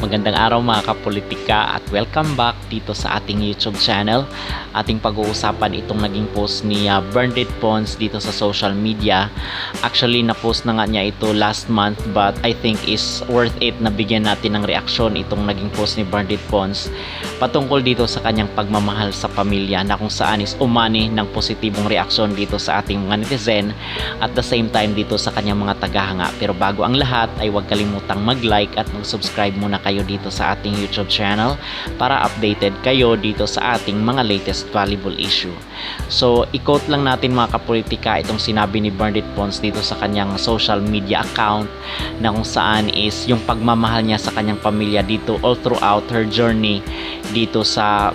Magandang araw mga kapolitika at welcome back dito sa ating YouTube channel. Ating pag-uusapan itong naging post ni Bernadette Pons dito sa social media. Actually, na-post na nga niya ito last month but I think is worth it na bigyan natin ng reaksyon itong naging post ni Bernadette Pons patungkol dito sa kanyang pagmamahal sa pamilya na kung saan is umani ng positibong reaksyon dito sa ating mga netizen at the same time dito sa kanyang mga tagahanga. Pero bago ang lahat ay huwag kalimutang mag-like at mag-subscribe muna kayo dito sa ating YouTube channel para updated kayo dito sa ating mga latest valuable issue. So, i-quote lang natin mga kapolitika itong sinabi ni Bernadette Pons dito sa kanyang social media account na kung saan is yung pagmamahal niya sa kanyang pamilya dito all throughout her journey dito sa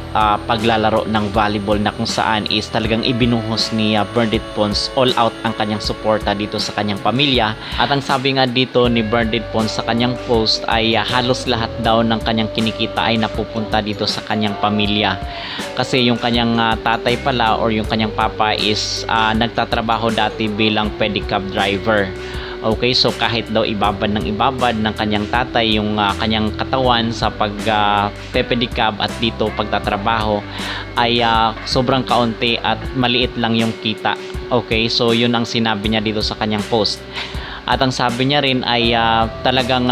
paglalaro ng volleyball na kung saan is talagang ibinuhos ni Bernadette Pons all out ang kanyang suporta dito sa kanyang pamilya. At ang sabi nga dito ni Bernadette Pons sa kanyang post ay halos lahat daw ng kanyang kinikita ay napupunta dito sa kanyang pamilya. Kasi yung kanyang tatay pala or yung kanyang papa is nagtatrabaho dati bilang pedicab driver. Okay, so kahit daw ibabad ng kanyang tatay yung kanyang katawan sa pagpepedicab at dito pagtatrabaho ay sobrang kaunti at maliit lang yung kita. Okay, so yun ang sinabi niya dito sa kanyang post. At ang sabi niya rin ay talagang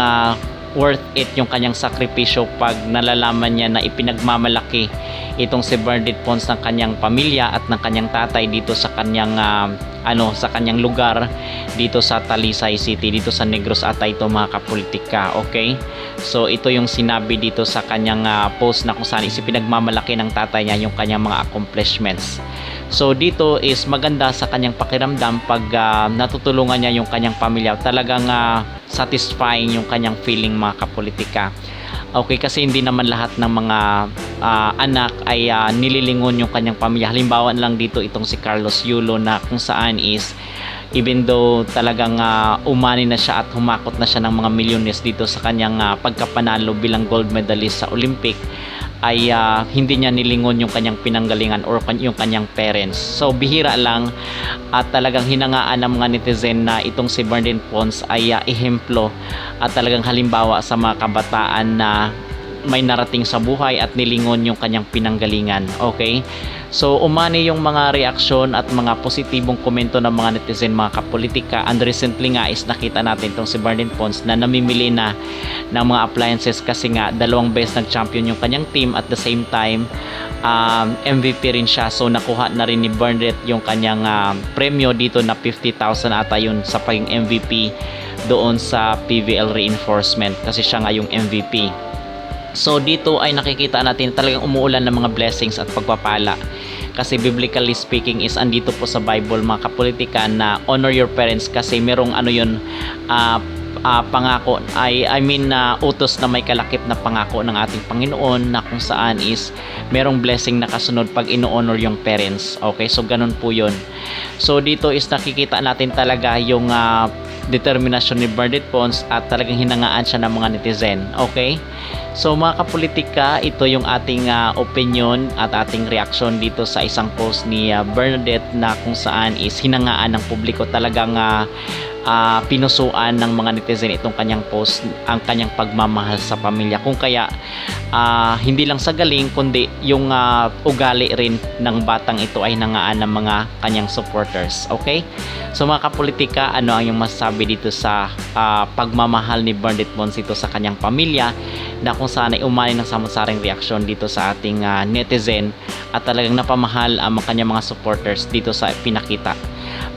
worth it yung kanyang sakripisyo pag nalalaman niya na ipinagmamalaki itong si Bernadette Pons ng kanyang pamilya at ng kanyang tatay dito sa kanyang sa kanyang lugar dito sa Talisay City, dito sa Negros Atay ito mga kapolitika. Okay, so ito yung sinabi dito sa kanyang post na kung saan pinagmamalaki ng tatay niya yung kanyang mga accomplishments. So dito is maganda sa kanyang pakiramdam pag natutulungan niya yung kanyang pamilya. Talagang satisfying yung kanyang feeling mga kapolitika. Okay, kasi hindi naman lahat ng mga anak ay nililingon yung kanyang pamilya. Halimbawa lang dito itong si Carlos Yulo na kung saan is even though talagang umani na siya at humakot na siya ng mga milyones dito sa kanyang pagkapanalo bilang gold medalist sa Olympic ay hindi niya nilingon yung kanyang pinanggalingan or yung kanyang parents. So bihira lang at talagang hinangaan ng mga netizen na itong si Bernadette Pons ay ehemplo at talagang halimbawa sa mga kabataan na may narating sa buhay at nilingon yung kanyang pinanggalingan. Okay, so umani yung mga reaksyon at mga positibong komento ng mga netizen mga kapolitika. And recently nga is nakita natin itong si Bernadette Pons na namimili na ng mga appliances kasi nga 2 beses nag-champion yung kanyang team at the same time MVP rin siya. So nakuha na rin ni Bernadette yung kanyang premyo dito na 50,000 ata yun sa pagiging MVP doon sa PVL Reinforcement kasi siya nga yung MVP. So dito ay nakikita natin talagang umuulan ng mga blessings at pagpapala. Kasi biblically speaking is andito po sa Bible mga kapolitika na honor your parents kasi merong pangako utos na may kalakip na pangako ng ating Panginoon na kung saan is merong blessing na kasunod pag ino-honor yung parents. Okay, so ganun po yun. So dito is nakikita natin talaga yung determinasyon ni Bernadette Pons at talagang hinangaan siya ng mga netizen. Okay, so mga kapolitika, ito yung ating opinion at ating reaction dito sa isang post ni Bernadette na kung saan is hinangaan ng publiko. Talagang pinusuan ng mga netizen itong kanyang post, ang kanyang pagmamahal sa pamilya. Kung kaya hindi lang sa galing kundi yung ugali rin ng batang ito ay nangaan ng mga kanyang supporters. Okay, so mga kapolitika, ano ang yung masasabi dito sa pagmamahal ni Bernadette Pons ito sa kanyang pamilya na kung saan ay umani ng samot-saring reaksyon dito sa ating netizen at talagang napamahal ang kanyang mga supporters dito sa pinakita.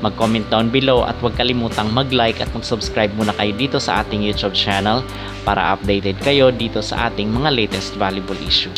Mag-comment down below at huwag kalimutang mag-like at mag-subscribe muna kayo dito sa ating YouTube channel para updated kayo dito sa ating mga latest valuable issue.